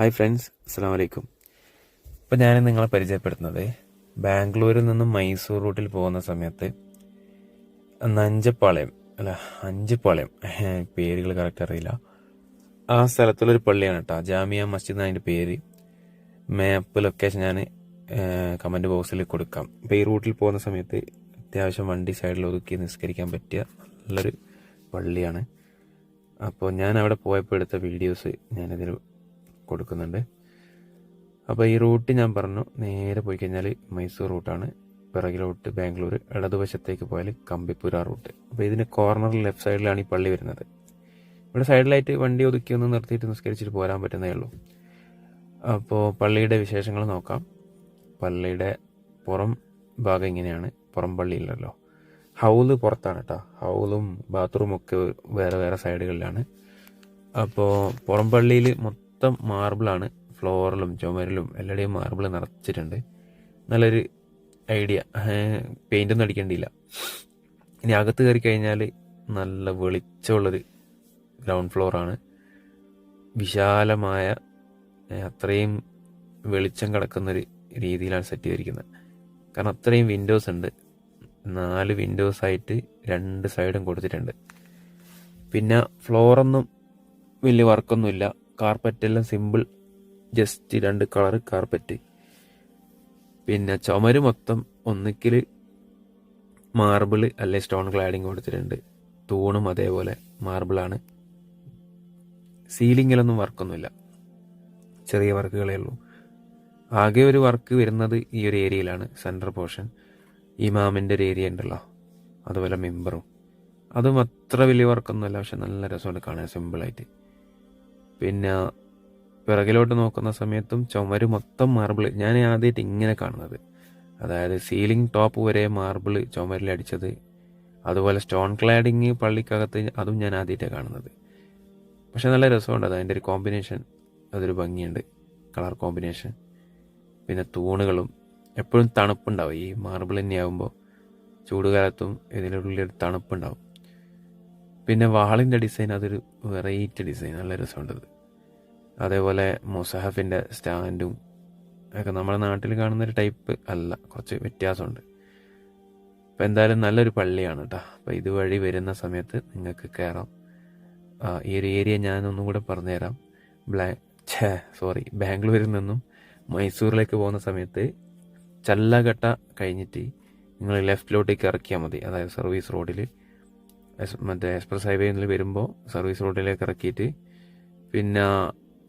Hi friends, അസ്സാം വലൈക്കും. ഇപ്പം ഞാൻ നിങ്ങളെ പരിചയപ്പെടുത്തുന്നത് ബാംഗ്ലൂരിൽ നിന്നും മൈസൂർ റൂട്ടിൽ പോകുന്ന സമയത്ത് അഞ്ചുപാളയം പേരുകൾ കറക്റ്റ് അറിയില്ല. ആ സ്ഥലത്തുള്ളൊരു പള്ളിയാണ് കേട്ടോ. ജാമിയ മസ്ജിദ് എന്നാണ് അതിൻ്റെ പേര്. മാപ്പ് ലൊക്കേഷൻ ഞാൻ കമൻറ്റ് ബോക്സിൽ കൊടുക്കാം. അപ്പോൾ ഈ റൂട്ടിൽ പോകുന്ന സമയത്ത് അത്യാവശ്യം വണ്ടി സൈഡിൽ ഒതുക്കി നിസ്കരിക്കാൻ പറ്റിയ നല്ലൊരു പള്ളിയാണ്. അപ്പോൾ ഞാൻ അവിടെ പോയപ്പോൾ എടുത്ത വീഡിയോസ് ഞാനിതിൽ കൊടുക്കുന്നുണ്ട്. അപ്പോൾ ഈ റൂട്ട് ഞാൻ പറഞ്ഞു, നേരെ പോയി കഴിഞ്ഞാൽ മൈസൂർ റൂട്ടാണ്. പിറകിലോട്ട് ബാംഗ്ലൂർ, ഇടതുവശത്തേക്ക് പോയാൽ കമ്പിപ്പുര റൂട്ട്. അപ്പോൾ ഇതിന് കോർണറിൽ ലെഫ്റ്റ് സൈഡിലാണ് ഈ പള്ളി വരുന്നത്. ഇവിടെ സൈഡിലായിട്ട് വണ്ടി ഒതുക്കി ഒന്ന് നിർത്തിയിട്ട് നിസ്കരിച്ചിട്ട് പോരാൻ പറ്റുന്നേ ഉള്ളൂ. അപ്പോൾ പള്ളിയുടെ വിശേഷങ്ങൾ നോക്കാം. പള്ളിയുടെ പുറം ഭാഗം ഇങ്ങനെയാണ്. പുറം പള്ളിയിലല്ലോ, ഹൗല് പുറത്താണ് കേട്ടോ. ഹൗലും ബാത്റൂമും ഒക്കെ വേറെ വേറെ സൈഡുകളിലാണ്. അപ്പോൾ പുറം പള്ളിയിൽ മൊത്തം മാർബിളാണ്. ഫ്ലോറിലും ചുമരിലും എല്ലായിടെയും മാർബിൾ നിറച്ചിട്ടുണ്ട്. നല്ലൊരു ഐഡിയ. പെയിൻ്റൊന്നും അടിക്കേണ്ടിയില്ല. ഇനി അകത്ത് കയറി കഴിഞ്ഞാൽ നല്ല വെളിച്ചമുള്ളൊരു ഗ്രൗണ്ട് ഫ്ലോറാണ്. വിശാലമായ അത്രയും വെളിച്ചം കിടക്കുന്നൊരു രീതിയിലാണ് സെറ്റ് ചെയ്തിരിക്കുന്നത്. കാരണം അത്രയും വിൻഡോസ് ഉണ്ട്. 4 വിൻഡോസായിട്ട് 2 സൈഡും കൊടുത്തിട്ടുണ്ട്. പിന്നെ ഫ്ലോറൊന്നും വലിയ വർക്കൊന്നുമില്ല. കാർപ്പറ്റെല്ലാം സിമ്പിൾ, ജസ്റ്റ് 2 കളർ കാർപ്പറ്റ്. പിന്നെ ചുമര് മൊത്തം ഒന്നിക്കിൽ മാർബിൾ അല്ലെ സ്റ്റോൺ ക്ലാഡിങ് കൊടുത്തിട്ടുണ്ട്. തൂണും അതേപോലെ മാർബിളാണ്. സീലിങ്ങിലൊന്നും വർക്കൊന്നുമില്ല, ചെറിയ വർക്കുകളേ ഉള്ളൂ. ആകെ ഒരു വർക്ക് വരുന്നത് ഈ ഒരു ഏരിയയിലാണ്, സെൻട്രൽ പോർഷൻ. ഇമാമിൻ്റെ ഒരു ഏരിയ ഉണ്ടല്ലോ, അതുപോലെ മെമ്പറും. അതും അത്ര വലിയ വർക്കൊന്നുമല്ല, പക്ഷെ നല്ല രസമുണ്ട് കാണാൻ, സിമ്പിളായിട്ട്. പിന്നെ പിറകിലോട്ട് നോക്കുന്ന സമയത്തും ചുമര് മൊത്തം മാർബിൾ. ഞാൻ ആദ്യമായിട്ട് ഇങ്ങനെ കാണുന്നത്, അതായത് സീലിംഗ് ടോപ്പ് വരെ മാർബിൾ ചുമരിലടിച്ചത്. അതുപോലെ സ്റ്റോൺ ക്ലാഡിങ് പള്ളിക്കകത്ത്, അതും ഞാൻ ആദ്യമായിട്ടാണ് കാണുന്നത്. പക്ഷെ നല്ല രസമുണ്ട്. അത് അതിൻ്റെ ഒരു കോമ്പിനേഷൻ, അതൊരു ഭംഗിയുണ്ട്, കളർ കോമ്പിനേഷൻ. പിന്നെ തൂണുകളും എപ്പോഴും തണുപ്പുണ്ടാവും. ഈ മാർബിൾ തന്നെയാകുമ്പോൾ ചൂടുകാലത്തും ഇതിനുള്ളിൽ തണുപ്പുണ്ടാവും. പിന്നെ വാളിൻ്റെ ഡിസൈൻ, അതൊരു വെറൈറ്റി ഡിസൈൻ, നല്ല രസമുണ്ടത്. അതേപോലെ മുസഹഫിൻ്റെ സ്റ്റാൻഡും ഒക്കെ നമ്മുടെ നാട്ടിൽ കാണുന്നൊരു ടൈപ്പ് അല്ല, കുറച്ച് വ്യത്യാസമുണ്ട്. അപ്പോൾ എന്തായാലും നല്ലൊരു പള്ളിയാണ് കേട്ടോ. അപ്പോൾ ഇതുവഴി വരുന്ന സമയത്ത് നിങ്ങൾക്ക് കയറാം. ഈ ഒരു ഏരിയ ഞാനൊന്നും കൂടെ പറഞ്ഞുതരാം. ബാംഗ്ലൂരിൽ നിന്നും മൈസൂരിലേക്ക് പോകുന്ന സമയത്ത് ചല്ലഘട്ട കഴിഞ്ഞിട്ട് നിങ്ങൾ ലെഫ്റ്റിലോട്ടേക്ക് ഇറക്കിയാൽ മതി. അതായത് സർവീസ് റോഡിൽ, മറ്റേ എക്സ്പ്രസ് ഹൈവേയിൽ വരുമ്പോൾ സർവീസ് റോഡിലേക്ക് ഇറക്കിയിട്ട് പിന്നെ